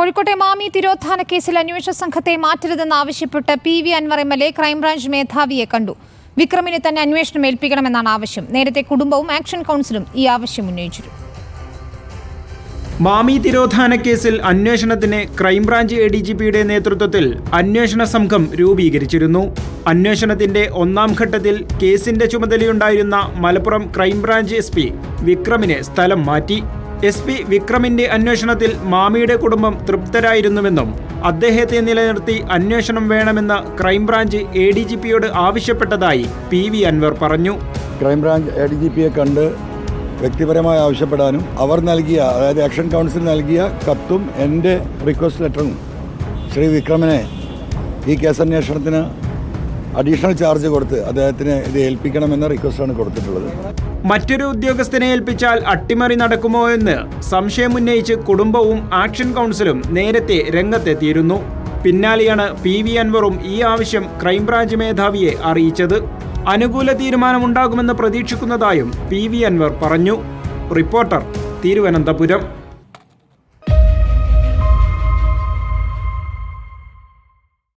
കോഴിക്കോട്ടെ മാമി തിരോധാന കേസിൽ അന്വേഷണ സംഘത്തെ മാറ്റരുതെന്നാവശ്യപ്പെട്ട് PV അൻവർ MLA ക്രൈംബ്രാഞ്ച് മേധാവിയെ കണ്ടു. വിക്രമിനെ തന്നെ അന്വേഷണം ഏൽപ്പിക്കണമെന്നാണ് ആവശ്യം. നേരത്തെ കുടുംബവും ആക്ഷൻ കൗൺസിലും ഈ ആവശ്യം ഉന്നയിച്ചിരുന്നു. മാമി തിരോധാന കേസിൽ അന്വേഷണത്തിന് ക്രൈംബ്രാഞ്ച് ADGPയുടെ നേതൃത്വത്തിൽ അന്വേഷണ സംഘം രൂപീകരിച്ചിരുന്നു. അന്വേഷണത്തിന്റെ ഒന്നാം ഘട്ടത്തിൽ കേസിന്റെ ചുമതലയുണ്ടായിരുന്ന മലപ്പുറം ക്രൈംബ്രാഞ്ച് SP വിക്രമിനെ സ്ഥലം മാറ്റി. SP വിക്രമിന്റെ അന്വേഷണത്തിൽ മാമിയുടെ കുടുംബം തൃപ്തരായിരുന്നുവെന്നും അദ്ദേഹത്തെ നിലനിർത്തി അന്വേഷണം വേണമെന്ന് ക്രൈംബ്രാഞ്ച് ADGPയോട് ആവശ്യപ്പെട്ടതായി PV അൻവർ പറഞ്ഞു. ക്രൈംബ്രാഞ്ച് ADGPയെ കണ്ട് വ്യക്തിപരമായി ആവശ്യപ്പെടാനും അവർ നൽകിയ, അതായത് ആക്ഷൻ കൗൺസിൽ നൽകിയ കത്തും എൻ്റെ റിക്വസ്റ്റ് ലെറ്ററും ശ്രീ വിക്രമിനെ ഈ കേസന്വേഷണത്തിന് അഡീഷണൽ ചാർജ് കൊടുത്ത് അദ്ദേഹത്തിന് ഇത് ഏൽപ്പിക്കണമെന്ന റിക്വസ്റ്റാണ് കൊടുത്തിട്ടുള്ളത്. മറ്റൊരു ഉദ്യോഗസ്ഥനെ ഏൽപ്പിച്ചാൽ അട്ടിമറി നടക്കുമോ എന്ന് സംശയമുന്നയിച്ച് കുടുംബവും ആക്ഷൻ കൗൺസിലും നേരത്തെ രംഗത്തെത്തിയിരുന്നു. പിന്നാലെയാണ് PV അൻവറും ഈ ആവശ്യം ക്രൈംബ്രാഞ്ച് മേധാവിയെ അറിയിച്ചത്. അനുകൂല തീരുമാനമുണ്ടാകുമെന്ന് പ്രതീക്ഷിക്കുന്നതായും PV അൻവർ പറഞ്ഞു. റിപ്പോർട്ടർ, തിരുവനന്തപുരം.